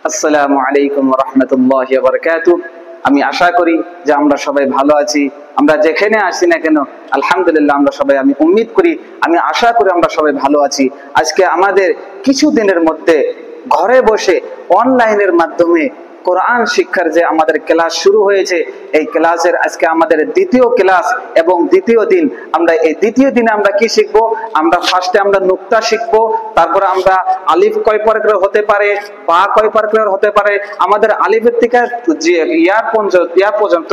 আসসালামু আলাইকুম ওয়া রাহমাতুল্লাহি ওয়া বারাকাতুহু। আমি আশা করি যে আমরা সবাই ভালো আছি। আমরা যেখানে আসি না কেন আলহামদুলিল্লাহ আমরা সবাই, আমি উম্মিদ করি, আমি আশা করি আমরা সবাই ভালো আছি। আজকে আমাদের কিছু দিনের মধ্যে ঘরে বসে অনলাইনের মাধ্যমে কোরআন শিক্ষার যে আমাদের ক্লাস শুরু হয়েছে, এই ক্লাসের আজকে আমাদের দ্বিতীয় ক্লাস এবং দ্বিতীয় দিন। আমরা এই দ্বিতীয় দিনে আমরা কি শিখবো? আমরা ফার্স্টে আমরা নুক্তা শিখবো, তারপরে আমরা আলিফ কয় প্রকারের হতে পারে, বা কয় প্রকারের হতে পারে, আমাদের আলিফের থেকে যে ইয়া পর্যন্ত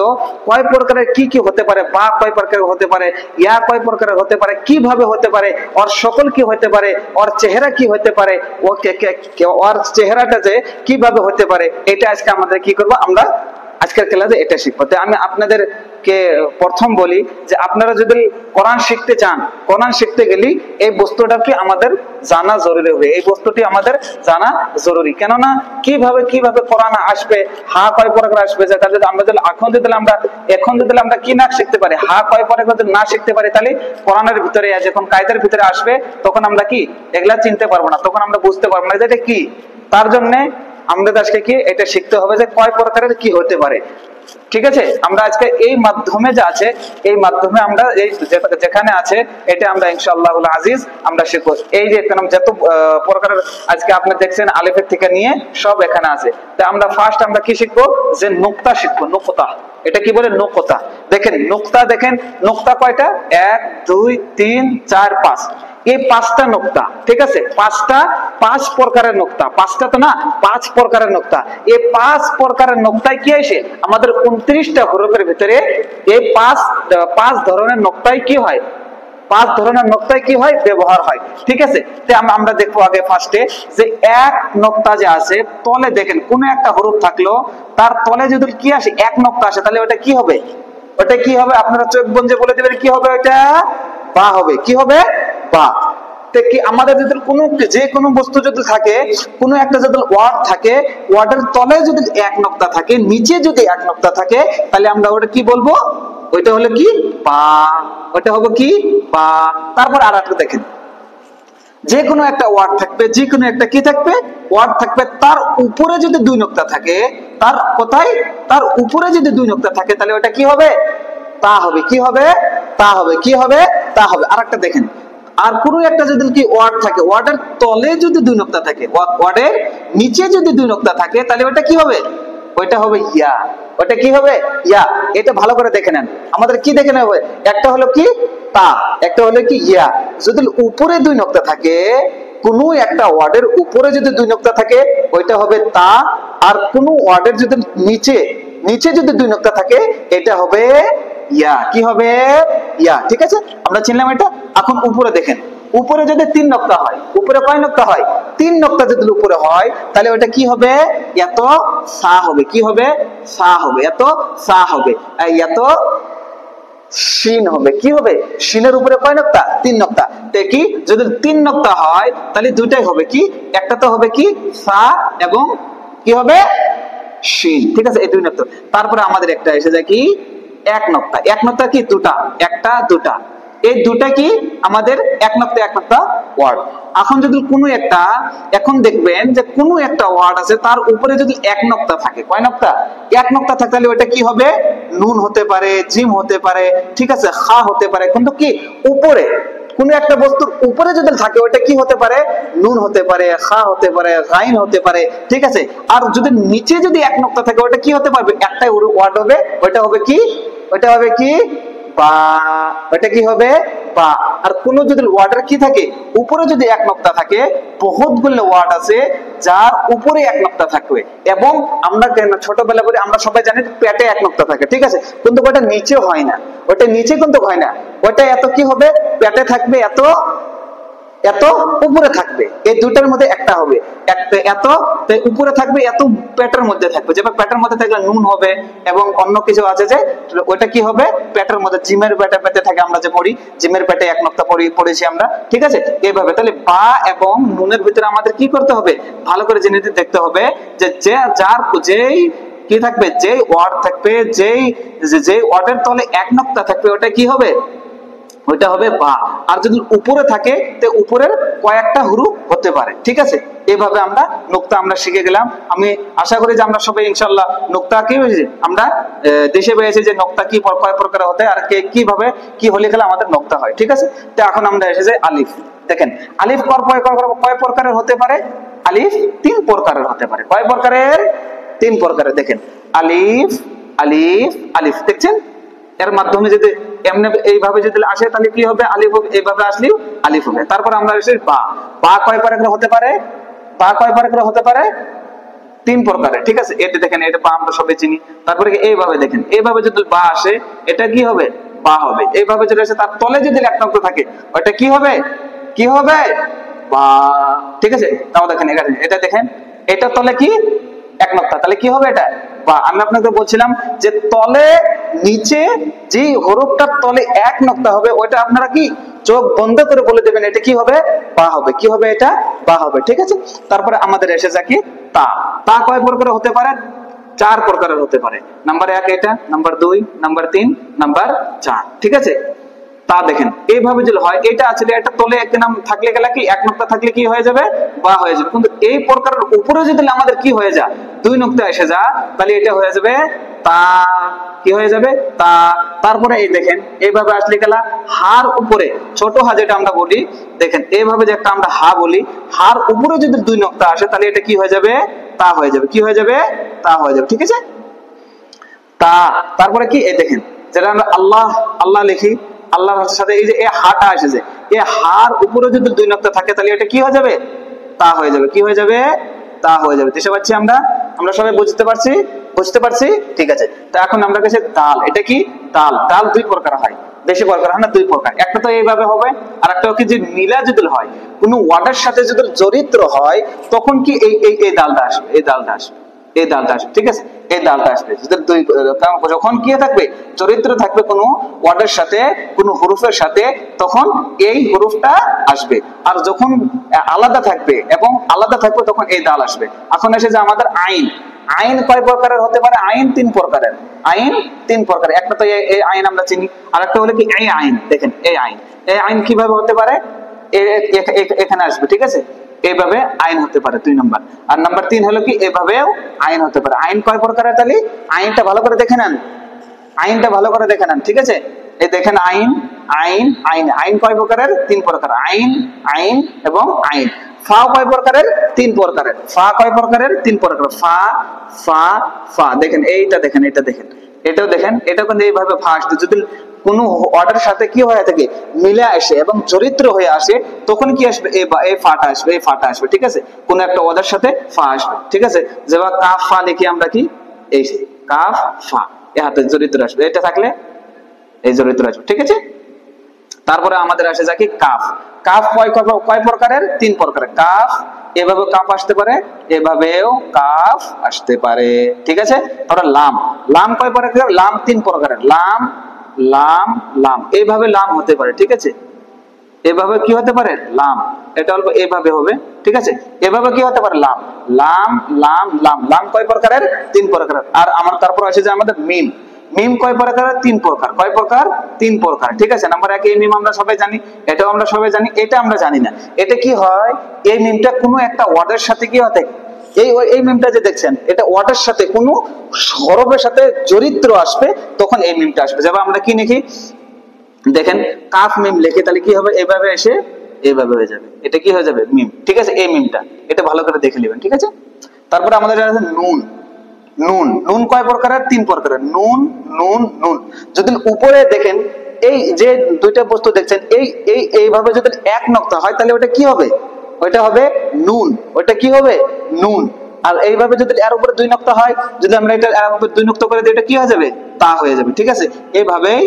কয় প্রকারের কি কি হতে পারে, বা কয় প্রকারের হতে পারে, ইয়া কয় প্রকারের হতে পারে, কিভাবে হতে পারে, ওর সকল কি হতে পারে, ওর চেহারা কি হতে পারে, ওর চেহারাটা যে কিভাবে হতে পারে, এটা আজকে আমাদের কি করবো, আমরা আজকের ক্লাসে এটা শিখবো। তো আমি আপনাদেরকে প্রথম বলি যে আপনারা যদি কোরআন শিখতে চান, কোরআন শিখতে গেলে এই বস্তুটা কি আমাদের জানা জরুরি হবে, এই বস্তুটি আমাদের জানা জরুরি। কেননা কিভাবে কোরআন আসবে, হা কয় প্রকার আসবে, যেটা যদি আমরা এখন যদি আমরা কি না শিখতে পারি, হা কয় প্রকার যদি না শিখতে পারি, তাহলে কোরআনের ভিতরে যখন কায়দার ভিতরে আসবে তখন আমরা কি এগুলা চিনতে পারবো না, তখন আমরা বুঝতে পারবো না যে এটা কি। তার জন্য আমাদের আজকে কি এটা শিখতে হবে যে কয় প্রকারের কি হতে পারে। ঠিক আছে, আমরা আজকে এই মাধ্যমে যা আছে, এই মাধ্যমে আমরা এই যেখানে আছে এটা আমরা ইনশাআল্লাহুল আজিজ আমরা শিখবো। এই যে যত প্রকারের আজকে আপনি দেখছেন আলিফের থেকে নিয়ে সব এখানে আছে। তো আমরা ফার্স্ট আমরা কি শিখবো, যে নুকতা শিখবো। নুকতা, এটা কি বলে? নুকতা। দেখেন নুকতা, দেখেন নুকতা কয়টা? 1 2 3 4 5, এই 5টা নুকতা। ঠিক আছে, পাঁচ প্রকারের নুকতা, 5টা তো না, 5 প্রকারের নুকতা। এই 5 প্রকারের নুকতায় কি আসে? আমাদের 29টা হরফের ভিতরে এই 5 ধরনের নুকতায় কি হয়, 5 ধরনের নুকতায় কি হয়, ব্যবহার হয়। ঠিক আছে, তো আমরা দেখবো আগে ফার্স্টে যে এক নুকতা যে আছে, তলে দেখেন কোন একটা হরফ থাকলো, তার তলে যদি কি আসে, এক নুকতা আসে, তাহলে ওটা কি হবে? ওটা কি হবে? আপনারা চোখ বন্ধে বলে দেবেন কি হবে? ওটা বা হবে। কি হবে? বা। কি আমাদের যদি যে কোনো বস্তু যদি থাকে, কোনো একটা যদি ওয়ার্ড থাকে, ওয়ার্ডের তলে যদি এক নুকতা থাকে, নিচে যদি এক নুকতা থাকে, তাহলে আমরা ওটা কি বলবো? ওইটা হলো কি? বা। ওটা হবে কি? বা। তারপর আর একটা দেখেন, যে কোনো একটা ওয়ার্ড থাকবে, যে কোনো একটা কি থাকবে, ওয়ার্ড থাকবে, তার উপরে যদি 2 নুকতা থাকে, তার কোথায়, তার উপরে যদি 2 নুকতা থাকে, তাহলে ওটা কি হবে? তা হবে। কি হবে? তা হবে। কি হবে? তা হবে। আর একটা দেখেন, আর কোনো একটা যদি কি ওয়ার্ড থাকে, ওয়ার্ডের তলে যদি 2 নুকতা থাকে, ওয়ার্ডের নিচে যদি 2 নুকতা থাকে, তাহলে ওটা কি হবে? ওইটা হবে ইয়া। ওটা কি হবে? ইয়া। এটা ভালো করে দেখে নেন, আমাদের কি দেখে নেবে? একটা হলো কি? তা, একটা হলো কি? ইয়া। যদি উপরে 2 নুকতা থাকে, কোন একটা ওয়ার্ডের উপরে যদি 2 নুকতা থাকে, ওইটা হবে তা। আর কোন ওয়ার্ডের যদি নিচে যদি 2 নুকতা থাকে, এটা হবে ইয়া। কি হবে? ইয়া। ঠিক আছে, আমরা চিনলাম এটা। এখন উপরে দেখেন, উপরে যদি 3 নুকতা হয়, উপরে কয় নুকতা হয়? 3 নুকতা যদি উপরে হয়, তাহলে ওটা কি হবে? এত সা হবে। কি হবে? সা হবে। এত সা হবে। এত শিন হবে। কি হবে? শিনের উপরে কয় নুকতা? 3 নুকতা। তো কি যদি 3 নুকতা হয়, তাহলে দুইটাই হবে কি? একটা তো হবে কি? সা, এবং কি হবে? শিন। ঠিক আছে, এই 2 নুকতা। তারপরে আমাদের একটা এসে যায় কি? এক নুকতা। এক নুকতা কি? দুটা। একটা দুটা, এই দুটা কি আমাদের এক নুকতা ওয়ার্ড। এখন যদি কোনো একটা, এখন দেখবেন যে কোনো একটা ওয়ার্ড আছে, তার উপরে যদি এক নুকতা থাকে, কয় নুকতা? এক নুকতা থাকে, তাহলে ওটা কি হবে? নুন হতে পারে, জিম হতে পারে, ঠিক আছে, খা হতে পারে। কিন্তু কি উপরে কোন একটা বস্তুর উপরে যদি থাকে, ওটা কি হতে পারে? নুন হতে পারে, খা হতে পারে, গাইন হতে পারে। ঠিক আছে, আর যদি নিচে যদি এক নুকতা থাকে, ওটা কি হতে পারবে? একটাই ওয়ার্ড হবে, ওটা হবে কি? ওটা হবে কি? বা। ওটা কি হবে? বা। আর কোন যদি ওয়ার্ডের কি থাকে, উপরে যদি এক নুকতা থাকে, বহুতগুলো ওয়ার্ড আছে যার উপরে এক নুকতা থাকবে, এবং আমরা ছোটবেলা করে আমরা সবাই জানি পেটে এক নুকতা থাকে। ঠিক আছে, কিন্তু ওটা নিচে হয় না, ওটা নিচে কিন্তু হয় না, ওটা এত কি হবে? পেটে থাকবে, এত এত উপরে থাকবে। এই দুটার মধ্যে একটা হবে, এত উপরে থাকবে, এত পেটের মধ্যে থাকবে। যেমন পেটের মধ্যে থাকলে নুন হবে, এবং অন্য কিছু আছে যে ওটা কি হবে? পেটের মধ্যে, জিমের পেটে থাকে, আমরা যে পড়ি জিমের পেটে এক নুকতা পড়েছি আমরা। ঠিক আছে, এইভাবে। তাহলে বা এবং নুনের ভিতরে আমাদের কি করতে হবে? ভালো করে জেনে দেখতে হবে যে যার যেই কি থাকবে, যেই ওয়ার্ড থাকবে, যেই ওয়ার্ডের তলে এক নুকতা থাকবে, ওটা কি হবে? ওইটা হবে বা। আর যদি উপরে থাকে তো উপরের কয়েকটা হুরুফ হতে পারে, ঠিক আছে। এইভাবে আমরা নুক্তা আমরা শিখে গেলাম। আমি আশা করি যে আমরা সবাই ইনশাআল্লাহ নুক্তা কি হয়েছে আমরা দেশে পেয়েছি যে নুক্তা কি কয় প্রকার হতে আর কিভাবে কি হলে গেলে আমাদের নুক্তা হয়, ঠিক আছে। তো এখন আমরা এসেছে আলিফ। দেখেন আলিফ কয় প্রকারের হতে পারে? আলিফ 3 প্রকারের হতে পারে। কয় প্রকারের? 3 প্রকারের। দেখেন আলিফ আলিফ আলিফ, দেখছেন? এর মাধ্যমে যদি এমনি এইভাবে যদি আসে তাহলে কি হবে? আলিফ হবে। এইভাবে আসলেও আলিফ হবে। তারপর আমরা এসে বা। বা কয় প্রকারের হতে পারে? বা কয় প্রকারের হতে পারে? 3 প্রকারের, ঠিক আছে। এটা দেখেন, এটা বা আমরা সবাই চিনি। তারপরে এইভাবে দেখেন, এইভাবে যদি বা আসে এটা কি হবে? বা হবে। এইভাবে যদি আসে তার তলে যদি এক নক্তা থাকে ওটা কি হবে? কি হবে? বা, ঠিক আছে। তাও দেখেন এটা দেখেন, এটা তলে কি এক নক্তা, তাহলে কি হবে? এটা বা। আমি আপনাকে বলছিলাম যে তলে নিচে যে হরফটার তলে এক নক্তা হবে ওইটা আপনারা কি চোখ বন্ধ করে বলে দেবেন এটা কি হবে? বা হবে। কি হবে? এটা বা হবে, ঠিক আছে। তারপরে আমাদের এসে যায় কি তা। তা কয় প্রকারের হতে পারে? 4 প্রকারের হতে পারে। নাম্বার 1 এটা, নাম্বার 2, নাম্বার 3, নাম্বার 4, ঠিক আছে। তা দেখেন এইভাবে যদি হয়, এটা আছে এটা তলে একটা নাম থাকলে গেলে কি এক নক্তা থাকলে কি হয়ে যাবে? বা হয়ে যাবে। কিন্তু এই প্রকারের উপরে যদি আমাদের কি হয়ে যায়? 2 নক্তা এসে যায় তাহলে এটা হয়ে যাবে তা। কি হয়ে যাবে? তা। তারপরে এই দেখেন এইভাবে আসলে গেলা হার উপরে ছোট হা যেটা আমরা বলি, দেখেন এইভাবে যে একটা আমরা হা বলি, হার উপরে যদি 2 নক্তা আসে তাহলে এটা কি হয়ে যাবে? তা হয়ে যাবে। কি হয়ে যাবে? তা হয়ে যাবে, ঠিক আছে। তা। তারপরে কি এই দেখেন যেটা আমরা আল্লাহ আল্লাহ লিখি, আল্লাহর সাথে এই যে এই হাটা এসেছে, এই হার উপরে যদি 2 নক্তা থাকে তাহলে এটা কি হয়ে যাবে? তা হয়ে যাবে। কি হয়ে যাবে? তা হয়ে যাবে। বুঝতে পারছি আমরা? আমরা সবাই বুঝতে পারছি? বুঝতে পারছি, ঠিক আছে। তো এখন আমরা কাছে দাল। এটা কি? দাল। দাল 2 প্রকার হয়, বেশি প্রকার হয় না, 2 প্রকার। একটা তো এইভাবে হবে, আর একটা কি যে মিলা যদি হয় কোন ওয়ার্ডের সাথে যদি জড়িত হয় তখন কি এই দালটা আসবে, এই দালটা আসবে, এই দালটা আসবে, ঠিক আছে। এই দালটা আসবে যখন কি থাকবে? চরিত্র থাকবে কোন ওয়ার্ডের সাথে, কোন হরফের সাথে, তখন এই হরফটা আসবে। আর যখন আলাদা থাকবে এবং আলাদা থাকবে তখন এই দাল আসবে। এখন এসে যে আমাদের আইন। আইন কয় প্রকারের হতে পারে? আইন 3 প্রকারের। আইন 3 প্রকারের। একটা তো এই আইন আমরা চিনি, আর একটা হলো কি এই আইন। দেখেন এই আইন, এই আইন কিভাবে হতে পারে? এখানে আসবে, ঠিক আছে। এইভাবে আইন হতে পারে 2 নাম্বার। আর নাম্বার 3 হলো কি এভাবেও আইন হতে পারে। আইন কয় প্রকারের? তাহলে আইনটা ভালো করে দেখে নেন, আইনটা ভালো করে দেখে নেন, ঠিক আছে। এই দেখেন আইন আইন আইন। আইন কয় প্রকারের? 3 প্রকার। আইন আইন এবং আইন। ফা কয় প্রকারের? 3 প্রকারের। ফা কয় প্রকারের? 3 প্রকার। ফা ফা ফা। দেখেন এইটা দেখেন, এটা দেখেন, এটাও দেখেন। এটা কিন্তু এইভাবে ফা আসছে যদি কোন অর্ডার সাথে কি হয়ে থাকে? মিলে আসে এবং চরিত্র হয়ে আসে তখন কি আসবে? এই ফাটা আসবে, এই ফাটা আসবে, ঠিক আছে। কোন একটা অর্ডার সাথে ফা আসবে, ঠিক আছে। যেমন কাফ ফা লিখি আমরা কি এই কাফ ফা, এ হাতে চরিত্র আসবে, এটা থাকলে এই চরিত্র আসবে, ঠিক আছে। তারপরে আমাদের আসে যায় কি কাফ। কাফ কয় প্রকারের? 3 প্রকারের। কাফ এভাবে কাফ আসতে পারে, এভাবেও কাফ আসতে পারে, ঠিক আছে। তারপরে লাম। লাম কয় প্রকারের? লাম 3 প্রকারের। লাম লাম লাম, এইভাবে লাম হতে পারে, ঠিক আছে। এভাবে কি হতে পারে? লাম। এটা অল্প এভাবে হবে, ঠিক আছে। এভাবে কি হতে পারে? লাম লাম লাম লাম। লাম কয় প্রকারের? 3 প্রকারের। আর আমার তারপর আসে যে আমাদের মিম। মিম কয় প্রকার? 3 প্রকার। কয় প্রকার? 3 প্রকার, ঠিক আছে। নাম্বার 1 এই মিম আমরা সবাই জানি, এটাও আমরা সবাই জানি। এটা আমরা জানি না, এটা কি হয়? এই মিমটা কোনো একটা ওয়ার্ডের সাথে কি হতে, এই মিমটা যে দেখছেন এটা ওয়ার্ডের সাথে কোনো হরফের সাথে চরিত্র আসবে তখন এই মিমটা আসবে। যেমন আমরা কি লিখি দেখেন কাফ মিম লিখে তাহলে কি হবে? এইভাবে এসে এইভাবে হয়ে যাবে, এটা কি হয়ে যাবে? মিম, ঠিক আছে। এই মিমটা এটা ভালো করে দেখে নেবেন, ঠিক আছে। তারপরে আমাদের আছে নুন। নুন। নুন কয় প্রকারের? 3 প্রকারের। নুন নুন নুন। যদি উপরে দেখেন এই যে 2টা বস্তু দেখছেন এইভাবে যদি এক নক্তা হয় তাহলে ওটা কি হবে? ওইটা হবে নুন। ওইটা কি হবে? নুন। আর এইভাবে যদি এর উপরে 2 নক্তা হয়, যদি আমরা এটা এর উপরে 2 নক্তা করে দিই এটা কি হয়ে যাবে? তা হয়ে যাবে, ঠিক আছে। এইভাবেই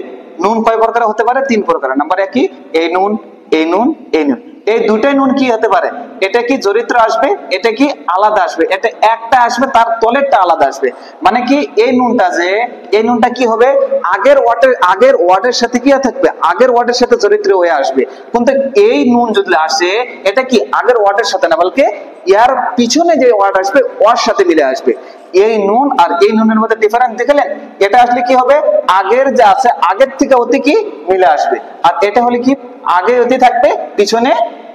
নুন কয় প্রকার হতে পারে? 3 প্রকার। নাম্বার 1 কি এই নুন, এই নুন, এই নুন। এই 2টাই নুন কি হতে পারে? এটা কি চরিত্র আসবে, এটা কি আলাদা আসবে, এটা একটা আসবে তার তলেরটা আলাদা আসবে। মানে কি এই নুনটা যে এই নুনটা কি হবে আগের ওয়ার্ডের সাথে কি থাকবে, আগের ওয়ার্ডের সাথে চরিত্র হয়ে আসবে। কিন্তু এই নুন যদি আসে এটা কি আগের ওয়ার্ডের সাথে না, বলকে ইয়ার পিছনে যে ওয়ার্ড আসবে ওর সাথে মিলে আসবে। এই নুন আর এই নুনের মধ্যে ডিফারেন্স দেখলেন? এটা আসলে কি হবে, আগের যা আছে আগের থেকে অতি কি মিলে আসবে, আর এটা হলে কি আগে অতি থাকবে পিছনে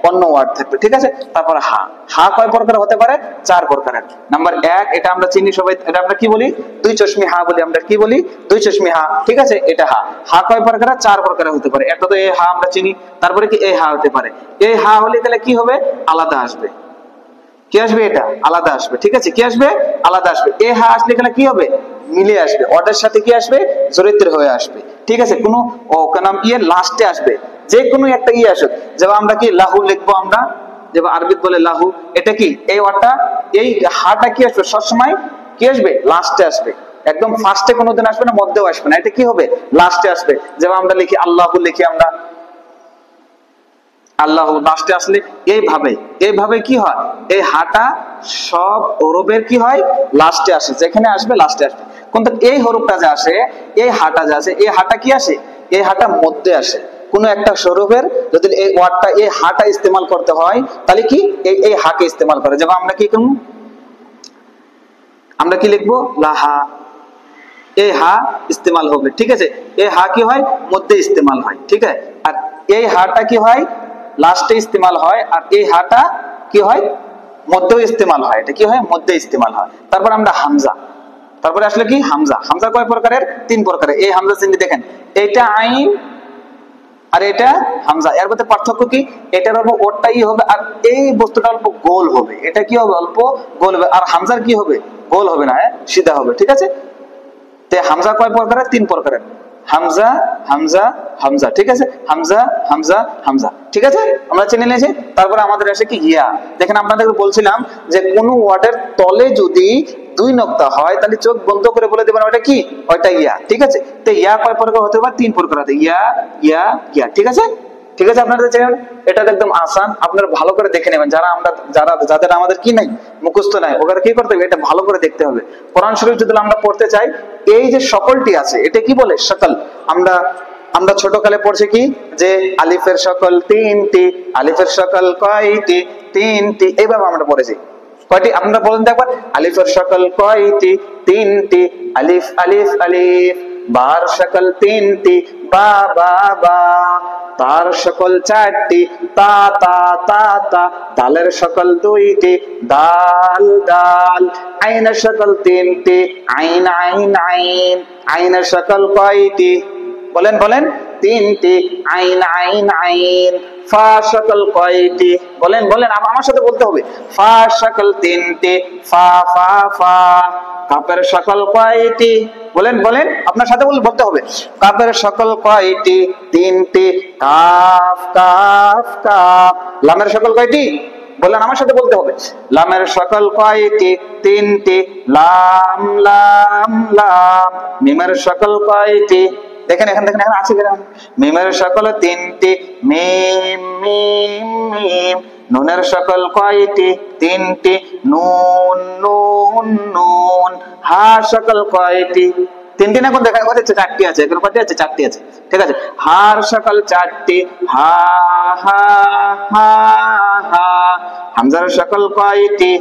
অন্য ওয়ার্ড থাকবে। ঠিক আছে, তারপর হা। হা কয় প্রকার হতে পারে? 4 প্রকারের। নাম্বার 1 এটা আমরা চিনি সবাই, এটা আমরা কি বলি? দুই চশমি হা বলি। আমরা কি বলি? দুই চশমি হা। ঠিক আছে, এটা হা। হা কয় প্রকার? 4 প্রকারের হতে পারে। একটা তো এই হা আমরা চিনি, তারপরে কি এই হা হতে পারে। এই হা হলে তাহলে কি হবে, আলাদা আসবে। কি আসবে? এটা আলাদা আসবে। ঠিক আছে, কি আসবে? আলাদা আসবে। এ হা আসলে এখানে কি হবে, মিলে আসবে, অর্ডার সাথে কি আসবে, চরিত্র হয়ে আসবে। ঠিক আছে, কোনো নাম ইয়ে লাস্টে আসবে, যে কোনো একটা ইয়ে আসুক। যেমন আমরা কি লাহু লিখবো, আমরা যেমন আরবিত বলে লাহু, এটা কি এই ওয়ার্ডটা এই হাটা কি আসবে সবসময়, কি আসবে, লাস্টে আসবে। একদম ফার্স্টে কোনোদিন আসবে না, মধ্যেও আসবে না, এটা কি হবে, লাস্টে আসবে। যেমন আমরা লিখি আল্লাহু, লিখি আমরা আল্লাহ, লাস্টে আসলে এইভাবে কি হয়, এই হাটা সব হরফের কি হয়, লাস্টে আসে, যেখানে আসবে লাস্টে আসবে। কিন্তু এই হরফটা যে আসে, এই হাটা যে আসে, এই হাটা কি আসে, এই হাটা মধ্যে আসে। কোন একটা হরফের যদি এই ওয়ার্ডটা এই হাটা ইস্তেমাল করতে হয় তাহলে কি এই হাকে ইস্তেমাল করে। যেমন আমরা কি করব, আমরা কি লিখবো, লাহা, এই হা ইস্তেমাল হবে। ঠিক আছে, এই হা কি হয়, মধ্যে ইস্তেমাল হয়। ঠিক আছে, আর এই হাটা কি হয়, লাস্টে ইস্তেমাল হয়, আর এই হাটা কি হয়, মধ্যে ইস্তেমাল হয়। এটা কি হয়, মধ্যে ইস্তেমাল হয়। তারপর আমরা হামজা, তারপরে আসলে কি হামজা। হামজা কয় প্রকারের? 3 প্রকারের। এই হামজা চিহ্ন দেখেন, এটা আইন আর এটা হামজা, এর মধ্যে পার্থক্য কি, এটার অল্প ওরটাই হবে আর এই বস্তুটা অল্প গোল হবে। এটা কি হবে, অল্প গোল হবে, আর হামজার কি হবে, গোল হবে না, সিধা হবে। ঠিক আছে, তে হামজা কয় প্রকারের? 3 প্রকারের। হামজা, হামজা, হামজা। ঠিক আছে, হামজা, হামজা, হামজা। ঠিক আছে, আমরা চিনে নিয়েছি। তারপরে আমাদের আসে কি ইয়া। দেখেন আপনাদেরকে বলছিলাম যে কোন ওয়ার্ডের তলে যদি 2 নক্তা হয় তাহলে চোখ বন্ধ করে বলে দেবেন ওটা কি, ওটা ইয়া। ঠিক আছে, তো ইয়া কয় প্রকার হতে পারে? 3 প্রকার হতে, ইয়া, ইয়া, ইয়া। ঠিক আছে, ঠিক আছে, আপনারা জানেন এটা একদম আসান, আপনারা ভালো করে দেখে নেবেন। যাদের আমাদের কি নাই, মুখস্থ নাই, ওরা কি করতে হবে, এটা ভালো করে দেখতে হবে। কোরআন শরীফ যদি আমরা পড়তে চাই, এই যে সকলটি আছে এটা কি বলে, সকল। আমরা আমরা ছোটকালে পড়ছি কি, যে আলিফের সকল 3টি, আলিফের সকল কয়টি, 3টি, এইভাবে আমরা পড়েছি। কয়টি আপনারা বলেন তো একবার, আলিফের সকল কয়টি, 3টি, আলিফ আলিফ আলিফ। বার সকল 3টি, বা বা বা। তার সকল 4টি, তা তা তা তা। দালের সকল 2টি, দাল দাল। আইনের সকল 3টি, আইন আইন আইন। আইনের সকল কয়টি, বলেন বলেন, 3টি, আইন আইন আইন। ফা সকল কয়টি, বলেন বলেন, আমার সাথে বলতে হবে, ফা সকল 3টি, ফা ফা ফা। কাপের সকল কয়টি, বলেন বলেন, আপনার সাথে বলতে হবে, কাপের সকল কয়টি, 3টি, কাফ কাফ কাফ। লামের সকল কয়টি, বলেন, আমার সাথে বলতে হবে, লামের সকল কয়টি, 3টি, লাম লাম লাম। মিমের সকল কয়টি, দেখেন এখানে, দেখেন এখানে আছে কিনা, মিমের সকল 3টি, মিম মিম মিম। নুনের সকল কয়টি, 3টি, নুন নুন নুন। হা সকল কয়টি, 3টি না, কোন দেখা যাচ্ছে 4টি আছে, এখানে কয়টি আছে, 4টি আছে। ঠিক আছে, হার সকল 4টি, হা হা হা হা। হামজার সকল কয়টি,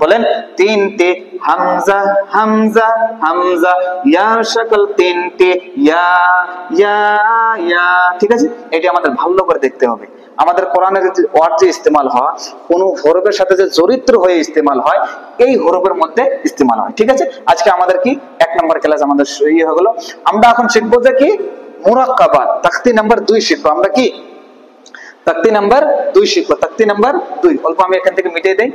বলেন, 3টি, হামজা হামজা হামজা। ইয়ার সকল 3টি, ইয়া ইয়া ইয়া। ঠিক আছে, এটি আমাদের ভালো করে দেখতে হবে। আমাদের কোরআনের যে ওয়ার্ড যে ইস্তেমাল হয়, কোন হরফের সাথে যে চরিত্র হয়ে ইস্তেমাল হয়, এই হরফের মধ্যে ইস্তেমাল হয়। ঠিক আছে, আজকে আমাদের কি 1 নম্বর ক্লাস আমাদের ইয়ে হয়ে গেল। আমরা এখন শিখবো যে কি, মুরাক্কাবাত, তাখতি নাম্বার 2 শিখবো। আমরা কি তাখতি নাম্বার 2 শিখবো, তাখতি নাম্বার 2। অল্প আমি এখান থেকে মিটিয়ে দেই।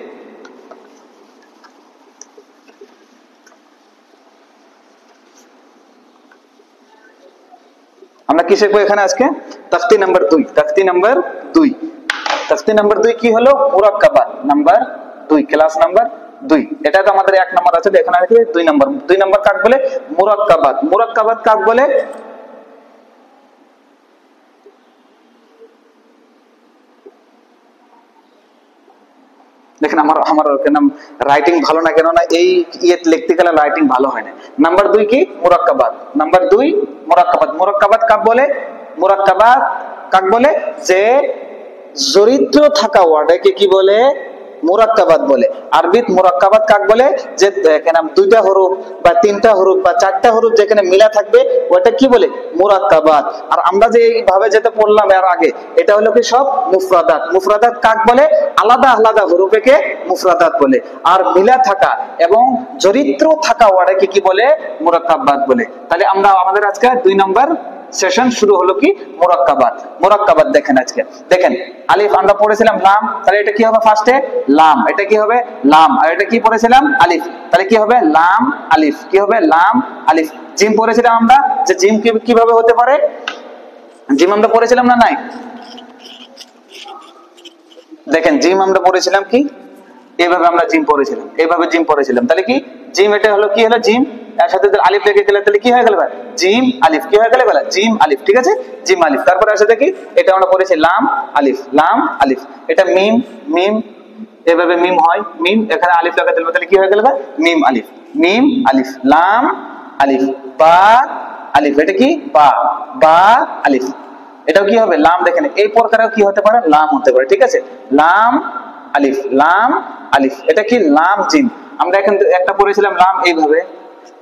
আমরা কি শিখবো এখানে আজকে, তাখতি নাম্বার 2। তাখতি নাম্বার 2, তাখতি নাম্বার 2 কি হলো, মুরাক্কাবাত নাম্বার 2, ক্লাস নাম্বার 2। এটা তো আমাদের 1 নম্বর আছে, এখানে আছে 2 নম্বর। 2 নম্বর কাক বলে, মুরাক্কাবাত। মুরাক্কাবাত কাক বলে, আমার আমার কেন রাইটিং ভালো না, কেন না এই ইয়ে লিখতে গেলে রাইটিং ভালো হয় না। নাম্বার 2 কি মুরাক্কাবাত, নাম্বার 2 মুরাক্কাবাত। মুরাক্কাবাত কাক বলে? মুরাক্কাবাত কাক বলে? যে জড়িত থাকা ওয়ার্ডকে কি বলে? মুরাক্কাবাত বলে। আরবিত মুরাক্কাবাত কাক বলে? যে এখানে দুইটা হরফ বা তিনটা হরফ বা চারটা হরফ যেখানে মিলা থাকবে ওটা কি বলে? মুরাক্কাবাত। আর আমরা যে এইভাবে যেটা পড়লাম এর আগে, এটা হলো কি সব মুফরাদাত। মুফরাদাত কাক বলে? আলাদা আলাদা হরফকে মুফরাদাত বলে। আর মিলা থাকা এবং চরিত্র থাকা ওয়ার্ডকে কি বলে? মুরাক্কাবাত বলে। তাহলে আমরা আমাদের আজকে 2 নম্বর সেশন শুরু হলো কি মুরাক্কাবাত। মুরাক্কাবাত দেখেন আজকে, দেখেন আলিফ আমরা পড়েছিলাম লাম, তাহলে এটা কি হবে? ফার্স্টে লাম, এটা কি হবে? লাম। আর এটা কি পড়েছিলাম? আলিফ, তাহলে কি হবে? লাম আলিফ। কি হবে? লাম আলিফ। জিম পড়েছিলাম আমরা, যে জিম কিভাবে হতে পারে? জিম আমরা পড়েছিলাম না? নাই, দেখেন জিম আমরা পড়েছিলাম কি এইভাবে, আমরা জিম পড়েছিলাম, এইভাবে জিম পড়েছিলাম। তাহলে কি জিম, এটা হলো কি হলো? জিম, এর সাথে আলিফ লেগে গেলে তাহলে কি হয়ে গেল? জিম আলিফ। কি হয়ে গেল? জিম আলিফ। ঠিক আছে, জিম আলিফ। তারপরে আসে দেখি এটা আমরা পড়েছি লাম আলিফ, লাম আলিফ। এটা মিম, মিম, এভাবে মিম হয়, মিম, এখানে আলিফ লাগাতে হবে, তাহলে কি হয়ে গেল? মিম আলিফ, মিম আলিফ, লাম আলিফ, বা আলিফ। এটা কি? বা, বা আলিফ। এটাও কি হবে? লাম। দেখেন এই প্রকারেও কি হতে পারে? লাম হতে পারে। ঠিক আছে, লাম আলিফ, লাম আলিফ। এটা কি? লাম জিম। আমরা এখন একটা পড়েছিলাম লাম এইভাবে,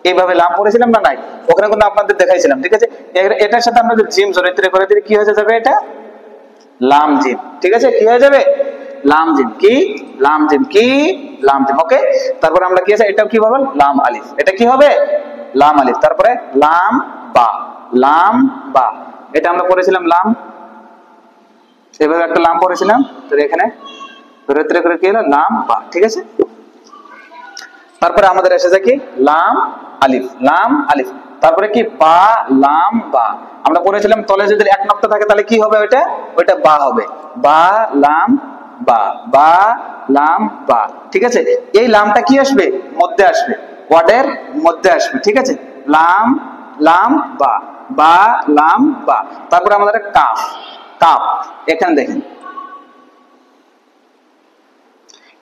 এইভাবে লাম পড়েছিলাম না? নাই, ওখানে কিন্তু আপনাদের দেখাইছিলাম। ঠিক আছে, এটার সাথে আমরা যদি জিম জড়িত করে দিলে কি হয়ে যাবে? এটা লাম জিম। ঠিক আছে, কি হয়ে যাবে? লাম জিম। কি? লাম জিম। কি? লাম জিম। ওকে, তারপরে আমরা কি আছে? এটাও কি হবে? লাম আলিফ। এটা কি হবে? লাম আলিফ। তারপরে লাম বা, লাম বা। এটা আমরা পড়েছিলাম লাম, এভাবে একটা লাম পড়েছিলাম, তো এখানে ধরে করে কি হলো? লাম বা। ঠিক আছে, তারপরে আমাদের এসে যায় কি? লাম আলিফ, লাম আলিফ। তারপরে কি? বা, লাম বা। আমরা পড়েছিলাম তলে যদি এক নক্তা থাকে তাহলে কি হবে? ওইটা ওইটা বা হবে। বা, লাম বা, বা, লাম বা। ঠিক আছে, এই লামটা কি আসবে? মধ্যে আসবে, ওয়ার্ডের মধ্যে আসবে। ঠিক আছে, লাম, লাম বা, বা, লাম বা। তারপরে আমাদের কাফ, কাফ। এখানে দেখেন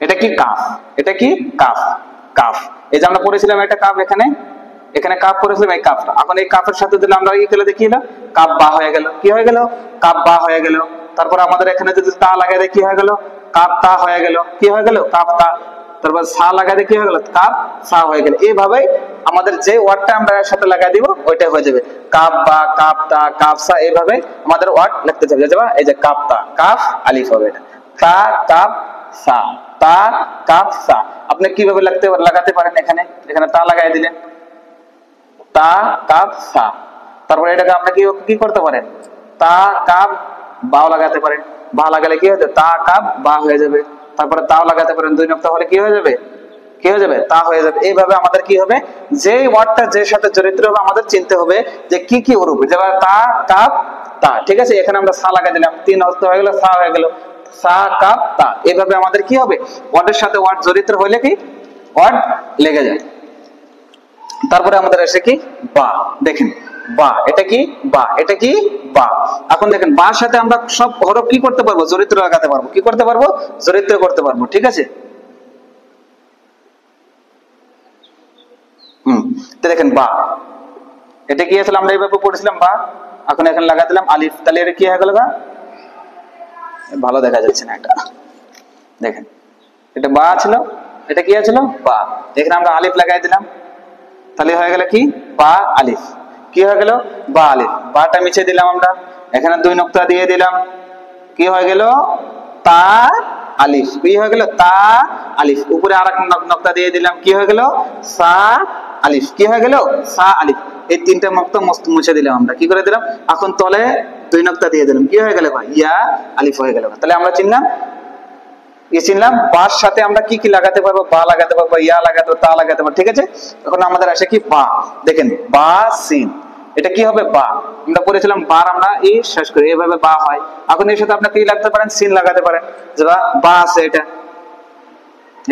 এটা কি? কাফ। এটা কি? Calf, calf. এই যে আমরা পড়েছিলাম একটা কাফ, এখানে এখানে কাফ পড়েছিলাম, এই কাফটা। এখন এই কাফের সাথে দিলে আমরা কি করলে দেখি না? কাফ বা হয়ে গেল। কি হয়ে গেল? কাফ বা হয়ে গেল। তারপর আমাদের এখানে যদি তা লাগাই দেয় কি হয়ে গেল? কাফ তা হয়ে গেল। কি হয়ে গেল? কাফ তা। তারপর সা লাগাই দিয়ে কি হয়ে গেল? কাফ সা হয়ে গেল। এইভাবে আমাদের যে ওয়ার্ডটা আমরা এর সাথে লাগাই দিব ওইটা হয়ে যাবে কাফ বা, কাফ তা, কাফ সা। এইভাবে আমাদের ওয়ার্ড লিখতে যাবে। এই যে কাফ তা, কাফ আলিফ হবে এটা। তা, কাফ সা, তা, কাফ সা। আপনি কিভাবে লাগাতে পারেন? এখানে এখানে তা লাগাই দিলেন, তা, কাফ সা। তারপরে এটাকে আপনি কি করতে পারেন? তা, কাফ বাও লাগাতে পারেন। বা লাগালে কি হবে? তা, কাফ বা হয়ে যাবে। তারপরে তাও লাগাতে পারেন, 2 নক্তা হলে কি হয়ে যাবে? কি হয়ে যাবে? তা হয়ে যাবে। এইভাবে আমাদের কি হবে? যে ওয়ার্ডটা যে সাথে চরিত্র হবে আমাদের চিনতে হবে যে কি কি হরফ। যেমন তা, কাফ, তা। ঠিক আছে, এখানে আমরা সা লাগাই দিলাম, 3 অর্থ হয়ে গেল, সা হয়ে গেল, সা, কাফ, তা। এইভাবে আমাদের কি হবে? ওয়ার্ডের সাথে ওয়ার্ড চরিত্র হইলে কি ওয়ার্ড লেগে যায়। তারপরে আমাদের আসে কি? বা। দেখেন বা, এটা কি? বা, এটা কি? বা। এখন দেখেন বার সাথে আমরা সব হরফ কি করতে পারবো? চরিত্র লাগাতে পারবো। কি করতে পারবো? চরিত্র করতে পারবো। ঠিক আছে, তো দেখেন বা, এটা কি আসলে আমরা এইভাবে পড়েছিলাম বা। এখন এখানে লাগা দিলাম আলিফ, তাহলে এটা কি হয়ে গেল? ভালো দেখা যাচ্ছে না এটা, দেখেন এটা বা ছিল, এটা কি ছিল? বা। এখানে আমরা আলিফ লাগাই দিলাম, তাহলে হয়ে গেল কি? বা আলিফ। কি হয়ে গেল? বা আলিফ। বাটা মিশে দিলাম আমরা, এখানে 2 নক্তা দিয়ে দিলাম, কি হয়ে গেল? তা আলিফ। কি হয়ে গেল? তা আলিফ। উপরে আরেক নক্তা দিয়ে দিলাম, কি হয়ে গেল? সা আলিফ। কি হয়ে গেল? সা আলিফ। এই 3টা নক্তা মুছে দিলাম আমরা। কি করে দিলাম? এখন তলে 2 নক্তা দিয়ে দিলাম, কি হয়ে গেল? ইয়া আলিফ হয়ে গেল। তাহলে আমরা চিনলাম, চিনলাম বার সাথে আমরা কি কি লাগাতে পারবো? বা লাগাতে পারবো, ইয়া লাগাতে পারবো, তা লাগাতে পারবো। ঠিক আছে, এখন আমাদের আসে কি? বা। দেখেন বা, সিন। এটা কি হবে? বা। আমরা পড়েছিলাম বার আমরা এই শেষ করি, এইভাবে বা হয়। এখন এর সাথে আপনি কি লাগাতে পারেন? সিন লাগাতে পারেন। যে বা আছে, এটা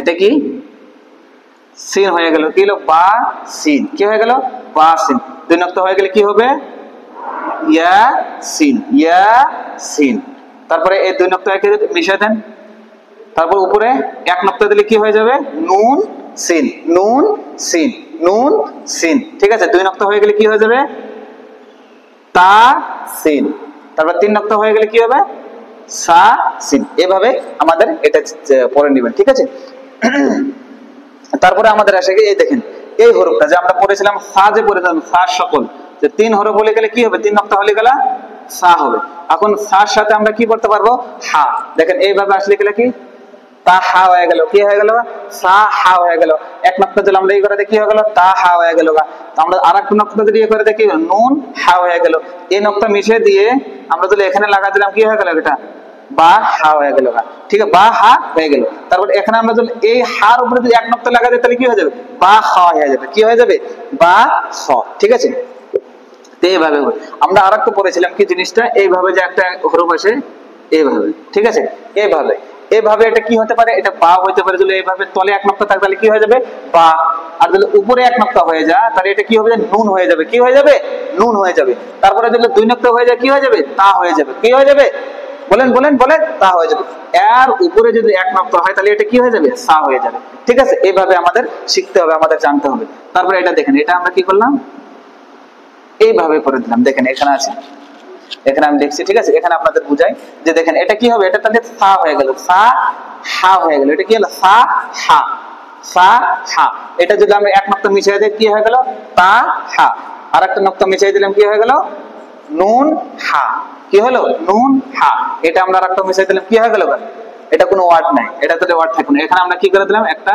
এটা কি? সিন হয়ে গেল। কি হলো? বা সিন। কি হয়ে গেল? বা সিন। 2 নক্তা হয়ে গেলে কি হবে? ইয়া সিন, ইয়া সিন। তারপরে এই 2 নক্তা মিশিয়ে দেন, তারপর উপরে এক নক্তা দিলে কি হয়ে যাবে নুন সিন, নুন সিন, নুন সিন, ঠিক আছে। দুই নক্তা হয়ে গেলে কি হয়ে যাবে তা সিন, তারপর তিন নক্তা হয়ে গেলে কি হবে সা সিন। এভাবে আমাদের এটা পড়ে নেবেন, ঠিক আছে। তারপরে আমাদের আসে এই দেখেন এই হরফটা যে আমরা পড়েছিলাম সা, যে পড়েছিলাম সা সকল, যে তিন হরফ হলে গেলে কি হবে তিন নক্তা হলে গেলে সা হবে। এখন সার সাথে আমরা কি করতে পারবো হা, দেখেন এইভাবে আসলে গেলে কি তা হা হয়ে গেল, কি হয়ে গেল সা হা হয়ে গেল। এক নক্তা দিলে আমরা এই করে দেখি হয়ে গেল তা হা হয়ে গেল। তো আমরা আর একটা নক্তা দিয়ে করে দেখি নুন হা হয়ে গেল। এই নক্তা মিশিয়ে দিয়ে আমরা যদি এখানে লাগা দিলাম কি হয়ে গেল এটা বা হা হয়ে গেল, ঠিক আছে, বা হা হয়ে গেল। তারপর এখানে আমরা যদি এই হার উপরে যদি এক নক্তা লাগা দিই তাহলে কি হয়ে যাবে বা খ হয়ে যাবে, কি হয়ে যাবে বা খ, ঠিক আছে। এইভাবে আমরা আর একটা পড়েছিলাম কি জিনিসটা, এইভাবে যে একটা হরফ আসে এইভাবে, ঠিক আছে, এইভাবে এইভাবে এটা কি হতে পারে এটা বা হতে পারে। যদি এইভাবে তলে এক নক্তা থাকে তাহলে কি হয়ে যাবে বা, আর যদি উপরে এক নক্তা হয়ে যায় তাহলে এটা কি হবে নুন হয়ে যাবে, কি হয়ে যাবে নুন হয়ে যাবে। তারপরে যদি দুই নক্তা হয়ে যায় কি হয়ে যাবে তা হয়ে যাবে, কি হয়ে যাবে বলেন বলেন বলেন তা হয়ে যাবে। এর উপরে যদি এক নক্তা হয় তাহলে এটা কি হয়ে যাবে সা হয়ে যাবে, ঠিক আছে। এইভাবে আমাদের শিখতে হবে, আমাদের জানতে হবে। তারপরে এটা দেখেন এটা আমরা কি করলাম এইভাবে করে দিলাম, দেখেন এখানে আছে, এখানে আমি দেখছি, ঠিক আছে। এখানে আপনাদের বুঝাই যে দেখেন এটা কি হবে এটা তাহলে সা হয়ে গেল, সা হা হয়ে গেল, এটা কি হলো সা হা, সা হা। এটা যদি আমরা এক নক্তা মিশিয়ে দিই কি হয়ে গেল তা হা, আর একটা নক্তা মিশিয়ে দিলাম কি হয়ে গেল নুন হা, কি হলো নুন হা। এটা আমরা আর একটা মিশিয়ে দিলাম কি হয়ে গেল, এটা কোনো ওয়ার্ড নাই, এটা তো ওয়ার্ড থাকবে না। এখানে আমরা কি করে দিলাম একটা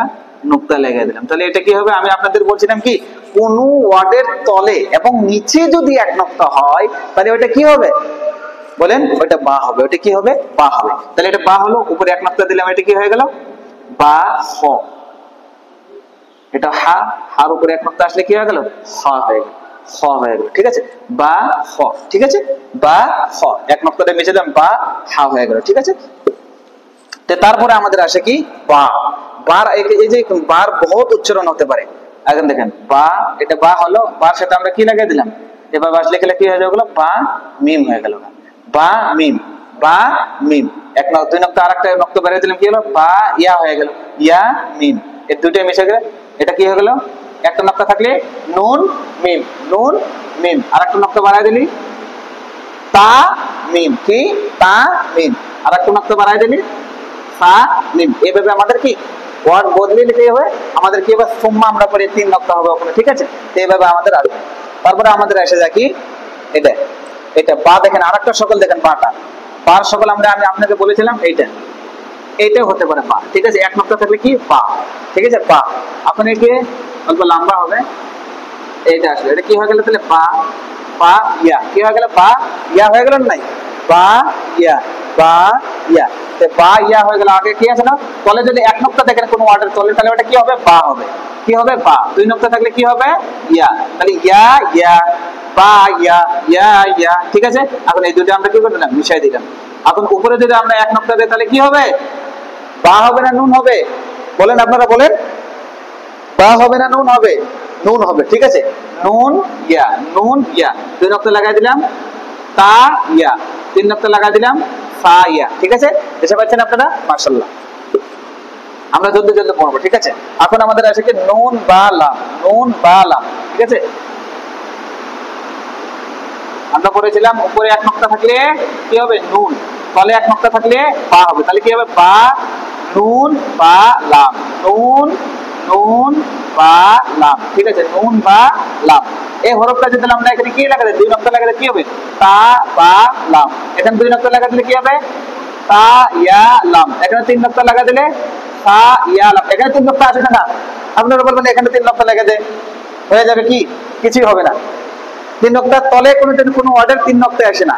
নুক্তা লাগিয়ে দিলাম, তাহলে এটা কি হবে আমি আপনাদের বলছিলাম কি কোন ওয়ার্ডের তলে এবং নিচে যদি এক নক্তা হয় তাহলে ওটা কি হবে বলেন ওটা বা হবে, ওটা কি হবে বা হবে। তাহলে এটা বা হলো, উপরে এক নক্তা দিলাম এটা কি হয়ে গেল বা হ, এটা হা, হার উপরে এক নক্তা আসলে কি হয়ে গেল হ হয়ে গেল, হ হয়ে গেল, ঠিক আছে, বা হ, ঠিক আছে, বা হ এক নক্তাটা মিশে দিলাম বা হা হয়ে গেল, ঠিক আছে। তারপরে আমাদের আসে কি বা, বার এই যে বার বহুত উচ্চারণ হতে পারে। এখন দেখেন বা, এটা বা হলো, বার সাথে আমরা কি লাগিয়ে দিলাম এবার বাস লিখলে কি হয়ে যাবে বা মিম হয়ে গেল, বা মিম, বা মিম। এক দুই নক্তা আর একটা নক্তা বেরিয়ে দিলাম কি হলো বা ইয়া হয়ে গেল, ইয়া মিম, এই দুইটা মিশে গেলে এটা কি হয়ে গেল একটা নক্তা থাকলে নুন মিম, নুন মিম, আর একটা নক্তা বাড়াই দিলি তা মিম, কি তা মিম, আর একটা নক্তা বাড়াই দিলি সা মিম। এইভাবে আমাদের কি ওয়ার্ড বদলে নিতে হবে আমাদের, কি এবার সুম্মা আমরা পড়ে তিন নক্তা হবে ওখানে, ঠিক আছে। তো এইভাবে আমাদের আসবে। তারপরে আমাদের এসে যায় কি এটা, এটা বা দেখেন আর একটা সকল দেখেন বাটা, বার সকল আমরা আমি আপনাকে বলেছিলাম এইটা, এইটাও হতে পারে বা, ঠিক আছে। এক নক্তা থাকলে কি বা, ঠিক আছে, বা। এখন একে অল্প লম্বা হবে এইটা আসলে এটা কি হয়ে গেল তাহলে বা, বা ইয়া, কি হয়ে গেল বা ইয়া হয়ে গেল নাই বা ইয়া, বা ইয়া, বা ইয়া হয়ে গেল। আগে কি আছে না তলে যদি এক নক্তা দেখেন কোন ওয়ার্ডের তলে তাহলে ওটা কি হবে বা হবে, কি হবে বা। দুই নক্তা থাকলে কি হবে ইয়া, তাহলে ইয়া ইয়া বা ইয়া, ইয়া ইয়া, ঠিক আছে। এখন এই দুটো আমরা কি করে দিলাম মিশাই দিলাম। এখন উপরে যদি আমরা এক নক্তা দিই তাহলে কি হবে বা হবে না নুন হবে বলেন আপনারা বলেন, বা হবে না নুন হবে, নুন হবে, ঠিক আছে। নুন ইয়া, নুন ইয়া, দুই নক্তা লাগাই দিলাম তা ইয়া, তিন নক্তা লাগাই দিলাম সা ইয়া, ঠিক আছে। বুঝতে পারছেন আপনারা মাশাআল্লাহ। আমরা জলদি জলদি পড়বো, ঠিক আছে। এখন আমাদের আসে কি নুন বা লাম, নুন বা লাম, ঠিক আছে। আমরা পড়েছিলাম উপরে এক নক্তা থাকলে কি হবে নুন, তলে এক নক্তা থাকলে বা হবে, তাহলে কি হবে বা নুন বা লাম, নুন নুন বা লাম, ঠিক আছে, নুন বা লাম। এই হরফটা যদি আমরা এখানে কি লাগাতে দুই নক্তা লাগাতে কি হবে তা বা লাম, এখানে দুই নক্তা লাগা দিলে কি হবে তা ইয়া লাম, এখানে তিন নক্তা লাগা দিলে তা ইয়া লাম। এখানে তিন নক্তা আছে না, আপনারা বলবেন এখানে তিন নক্তা লাগা দেয় হয়ে যাবে কি কিছুই হবে না। তিন নক্তার তলে কোনো ওয়ার্ডের তিন নক্তা আসে না,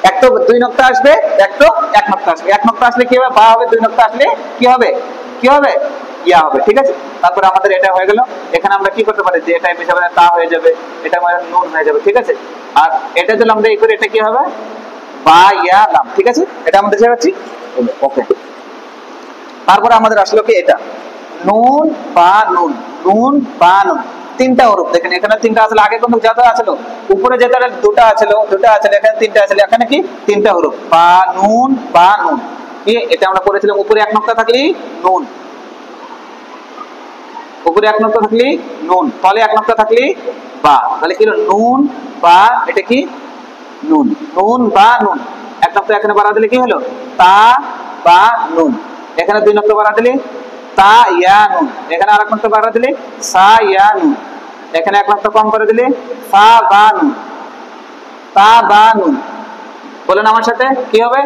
এক তো দুই নক্তা আসবে, এক তো এক নক্তা আসবে। এক নক্তা আসলে কি হবে বা হবে, দুই নক্তা আসলে কি হবে, কি হবে ইয়া হবে, ঠিক আছে। তারপরে আমাদের এটা হয়ে গেল। এখানে আমরা কি করতে পারি যে এটা হিসাবে তা হয়ে যাবে, এটা আমাদের নুন হয়ে যাবে, ঠিক আছে। আর এটা যদি আমরা এই করে এটা কি হবে বা ইয়া লাম, ঠিক আছে। এটা আমরা দেখতে পাচ্ছি ওকে। তারপরে আমাদের আসলো কি এটা নুন বা নুন, নুন বা নুন, তিনটা হরফ দেখেন এখানে তিনটা আসলে, আগে কিন্তু যত আছিল উপরে যেটা দুটো আছিল, দুটো আছিল, এখানে তিনটা আছিল, এখানে কি তিনটা হরফ বা নুন বা নুন, কি কি এটা আমরা পড়েছিলাম উপরে এক নক্তা থাকলে নুন, উপরে এক নক্তা থাকলে নুন, তলে এক নক্তা থাকলে বা, তাহলে কি হলো নুন বা, এটা কি নুন, নুন বা নুন, এক নক্তা এখানে বাড়া দিলে কি হলো তা বা নুন, এখানে দুই নক্তা বাড়া দিলে তা ইয়া নুন, এখানে আরেক নক্তা বাড়া দিলে সা ইয়া নুন, এখানে এক নক্তা কম করে দিলে সা বা নুন, তা বা নুন। বলেন আমার সাথে কি হবে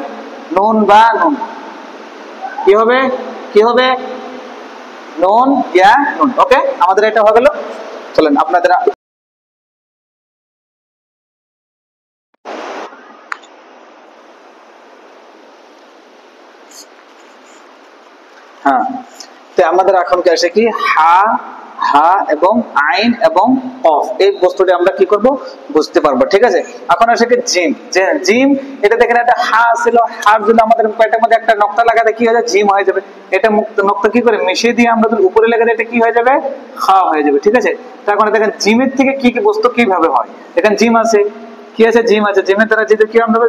নুন বা নুন, কি হবে কি হবে নুন ইয়া নুন। ওকে, আমাদের এটা হয়ে গেল। চলেন আপনাদের হ্যাঁ, তো আমাদের এখন কি আসে কি হা, হা এবং আইন এবং কফ, এই বস্তুটি আমরা কি করব বুঝতে পারবো, ঠিক আছে। এখন আসে কি জিম, যে জিম, এটা দেখেন একটা হা ছিল, হার যদি আমাদের পেটের মধ্যে একটা নক্তা লাগাতে কি হয়ে যায় জিম হয়ে যাবে, এটা মুক্ত নক্তা কি করে মিশিয়ে দিয়ে আমরা যদি উপরে লাগাতে এটা কি হয়ে যাবে খা হয়ে যাবে, ঠিক আছে। তারপরে দেখেন জিমের থেকে কি কি বস্তু কিভাবে হয়, দেখেন জিম আছে, কি আছে জিম আছে, জিমের দ্বারা যেটা কি আমরা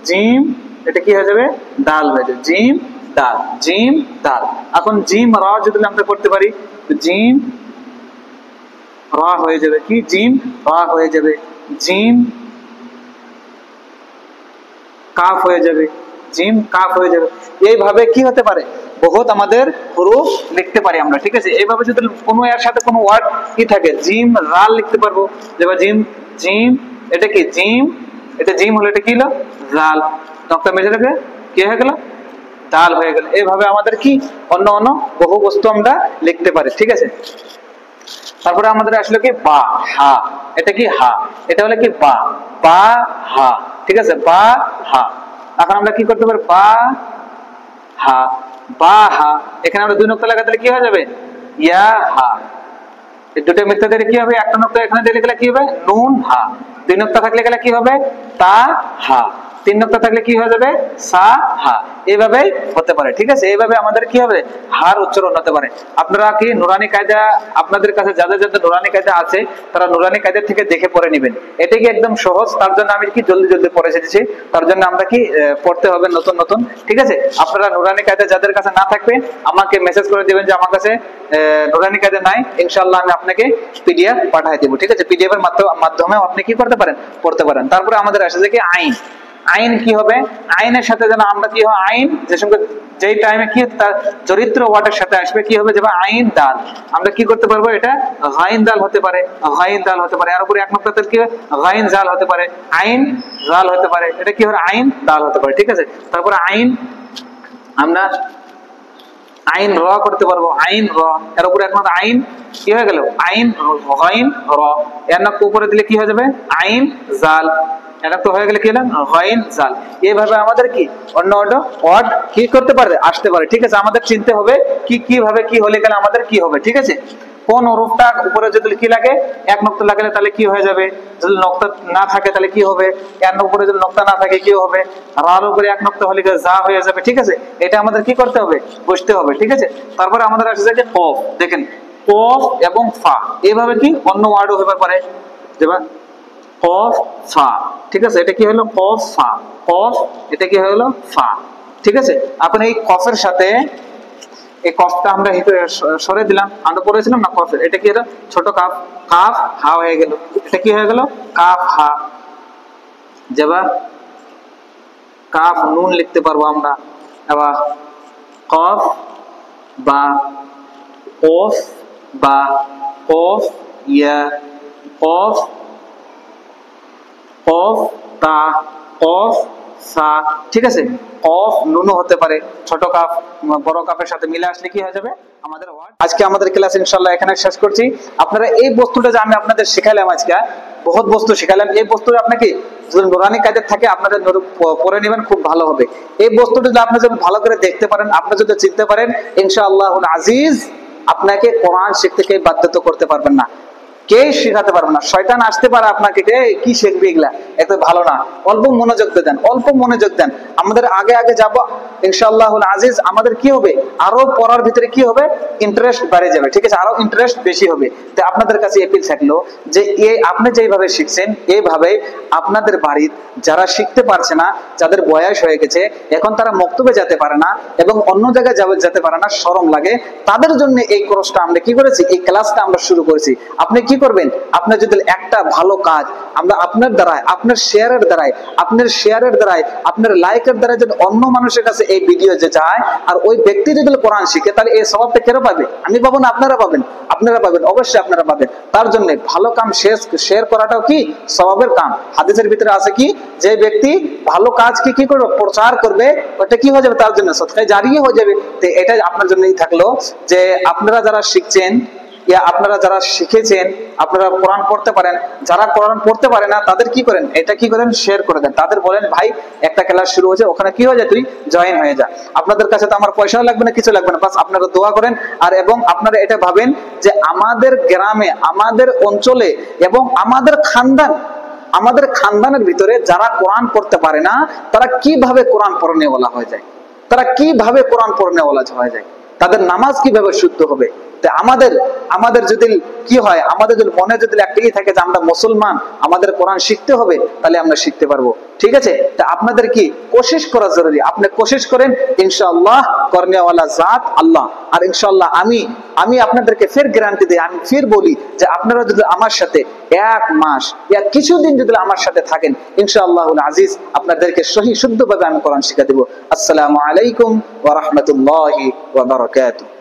জিম, এটা কি হয়ে যাবে দাল হয়ে যাবে, জিম দাল, জিম দাল। এখন জিম র যদি আমরা করতে পারি জিম র হয়ে যাবে, কি জিম র হয়ে যাবে, জিম কাফ হয়ে যাবে, জিম কাফ হয়ে যাবে। এইভাবে কি হতে পারে বহুত আমাদের হুরুফ লিখতে পারি আমরা, ঠিক আছে। এইভাবে যদি কোনো এর সাথে কোনো ওয়ার্ড কি থাকে জিম রাল লিখতে পারবো, যেমন জিম, জিম এটা কি জিম, এটা জিম হলো, এটা কি হলো রাল, নকটা মেঝে থেকে কি হয়ে গেল দাল হয়ে গেল। এইভাবে আমাদের কি অন্য অন্য বহু বস্তু আমরা লিখতে পারি, ঠিক আছে। তারপরে আমাদের আসলে কি বা হা, এটা কি হা, এটা হলো কি বা, বা হা, ঠিক আছে, বা হা। এখন আমরা কি করতে পারি বা হা, বা হা, এখানে আমরা দুই নক্তা লাগাতে কি হয়ে যাবে ইয়া হা, এই দুটো মিথ্যা দিলে কি হবে একটা নক্তা এখানে দিলে গেলে কি হবে নুন হা, দুই নক্তা থাকলে গেলে কি হবে তা হা, তিন নক্তা থাকলে কি হয়ে যাবে সা হা। এইভাবে হতে পারে, ঠিক আছে। এইভাবে আমাদের কি হবে হার উচ্চারণ হতে পারে। আপনারা কি নুরানি কায়দা, আপনাদের কাছে যাদের যাদের নুরানি কায়দা আছে তারা নুরানি কায়দা থেকে দেখে পড়ে নেবেন, এটা কি একদম সহজ। তার জন্য আমি কি জলদি জলদি পড়ে এসেছি, তার জন্য আমরা কি পড়তে হবে নতুন নতুন, ঠিক আছে। আপনারা নুরানি কায়দা যাদের কাছে না থাকবে আমাকে মেসেজ করে দিবেন যে আমার কাছে নুরানি কায়দা নাই, ইনশাআল্লাহ আমি আপনাকে পিডিএফ পাঠিয়ে দেব, ঠিক আছে। পিডিএফ এর মাধ্যমে আপনি কি করতে পারেন পড়তে পারেন। তারপরে আমাদের আসে যে কি আইন, আইন কি হবে, আইনের সাথে যেন আমরা কি হয় আইন যে সঙ্গে যেই টাইমে কি তার চরিত্র ওয়ার্ডের সাথে আসবে কি হবে যেমন আইন দাল, আমরা কি করতে পারবো এটা গাইন দাল হতে পারে, গাইন দাল হতে পারে, আর উপরে এক নক্তাতে কি গাইন জাল হতে পারে, আইন জাল হতে পারে, এটা কি হবে আইন দাল হতে পারে, ঠিক আছে। তারপরে আইন আমরা আইন র করতে পারবো, আইন র, এর উপরে একমাত্র আইন কি হয়ে গেল আইন গাইন র, এর নক্তা উপরে দিলে কি হয়ে যাবে আইন জাল, এটা তো হয়ে গেলে কি হলো গাইন জাল। এইভাবে আমাদের কি অন্য অন্য ওয়ার্ড কি করতে পারে আসতে পারে, ঠিক আছে। আমাদের চিনতে হবে কি কিভাবে কি হলে গেলে আমাদের কি হবে, ঠিক আছে। কোন হরফটা উপরে যদি কি লাগে এক নক্তা লাগালে তাহলে কি হয়ে যাবে, যদি নক্তা না থাকে তাহলে কি হবে, এর উপরে যদি নক্তা না থাকে কি হবে, রার উপরে এক নক্তা হলে যা হয়ে যাবে, ঠিক আছে। এটা আমাদের কি করতে হবে বুঝতে হবে, ঠিক আছে। তারপরে আমাদের আসছে যে কফ, দেখেন কফ এবং ফা, এইভাবে কি অন্য ওয়ার্ডও হতে পারে যেমন কফ ফা, ঠিক আছে। এটা কি হলো কফ ফা, কফ এটা কি হলো ফা, ঠিক আছে। এখন এই কফের সাথে এই কফটা আমরা সরে দিলাম, আমরা পড়েছিলাম না কফের, এটা কি হলো ছোট কাফ, কাফ হা হয়ে গেল, এটা কি হয়ে গেল কাফ হা। যেবার কাফ নুন লিখতে পারবো আমরা, এবার কফ বা, কফ বা, কফ ইয়া, কফ কফ তা, কফ সা, ঠিক আছে। কফ নুনও হতে পারে, ছোট কাফ বড় কাফের সাথে মিলে আসলে কি হয়ে যাবে আমাদের ওয়ার্ড। আজকে আমাদের ক্লাস ইনশাআল্লাহ এখানে শেষ করছি। আপনারা এই বস্তুটা যে আমি আপনাদের শেখালাম আজকে বহুত বস্তু শেখালাম, এই বস্তু আপনাকে যদি নুরানি কায়দা থাকে আপনাদের পড়ে নেবেন খুব ভালো হবে। এই বস্তুটা যদি আপনি যদি ভালো করে দেখতে পারেন, আপনি যদি চিনতে পারেন ইনশাআল্লাহুল আজিজ আপনাকে কোরআন শিখতে কেউ বাধ্যত করতে পারবেন না। কে শিখাতে পারবে না। শয়তান আসতে পারে আপনাকে, কি শিখবে এগুলা, এত ভালো না। অল্প মনোযোগ দেন, অল্প মনোযোগ দেন। আমাদের আগে আগে যাব ইনশাআল্লাহুল আজিজ। আমাদের কি হবে, আরো পড়ার ভিতরে কি হবে, ইন্টারেস্ট বেড়ে যাবে, ঠিক আছে, আরো ইন্টারেস্ট বেশি হবে। তো আপনাদের কাছে এপিল থাকলো যে আপনি যেভাবে শিখছেন এইভাবে আপনাদের বাড়ির যারা শিখতে পারছে না, যাদের বয়স হয়ে গেছে, এখন তারা মক্তবে যেতে পারে না এবং অন্য জায়গায় যেতে পারে না, শরম লাগে, তাদের জন্য এই কোর্সটা আমরা কি করেছি, এই ক্লাসটা আমরা শুরু করেছি। আপনি কি করবেন, আপনার যদি একটা ভালো কাজ আমরা আপনার দ্বারায়, আপনার শেয়ারের দ্বারায়, আপনার লাইকের দ্বারা যদি অন্য মানুষের কাছে এই ভিডিও যে যায়, আর ওই ব্যক্তি যদি কোরআন শিখে, তাহলে এই স্বভাবটা কেন পাবে? আমি পাবো না, আপনারা পাবেন, অবশ্যই আপনারা পাবেন। তার জন্য ভালো কাম শেয়ার করাটাও কি স্বভাবের কাম। হাদিসের ভিতরে আছে কি, যে ব্যক্তি ভালো কাজকে কি করবে, প্রচার করবে, ওটা কি হয়ে যাবে, তার জন্য সদকায়ে জারিয়া হয়ে যাবে। তো এটা আপনার জন্যই থাকলো যে আপনারা যারা শিখছেন, আপনারা যারা শিখেছেন, আপনারা কোরআন পড়তে পারেন, যারা কোরআন পড়তে পারে না তাদের কি করেন, এটা কি করেন, শেয়ার করে দেন। তাদের বলেন ভাই একটা ক্লাস শুরু হয়েছে, ওখানে কি হয়ে যায়, তুই জয়েন হয়ে যা। আপনাদের কাছে তো আমার পয়সাও লাগবে না, কিছু লাগবে না, বাস আপনারা দোয়া করেন। আর এবং আপনারা এটা ভাবেন যে আমাদের গ্রামে, আমাদের অঞ্চলে এবং আমাদের খানদানের ভিতরে যারা কোরআন পড়তে পারে না, তারা কিভাবে কোরআন পড়নে বলা হয়ে যায়, তারা কিভাবে কোরআন পড়নে বলা হয়ে যায়, তাদের নামাজ কিভাবে শুদ্ধ হবে। আমাদের যদি কি হয়, আমাদের যদি মনে যদি একটাই থাকে যে আমরা মুসলমান, আমাদের কোরআন শিখতে হবে, তাহলে আমরা শিখতে পারবো, ঠিক আছে। তা আপনাদের কি কোশিশ করা জরুরি, আপনি কোশিশ করেন, ইনশাআল্লাহ করনেওয়ালা জাত আল্লাহ। আর ইনশাআল্লাহ আমি আপনাদেরকে ফের গ্যারান্টি দিই, আমি ফের বলি যে আপনারা যদি আমার সাথে 1 মাস কিছুদিন যদি আমার সাথে থাকেন, ইনশাআল্লাহুল আজিজ আপনাদেরকে সহি শুদ্ধভাবে আমি কোরআন শিক্ষা দেব। আসসালামু আলাইকুম ওয়া রাহমাতুল্লাহি ওয়া বারাকাতুহু।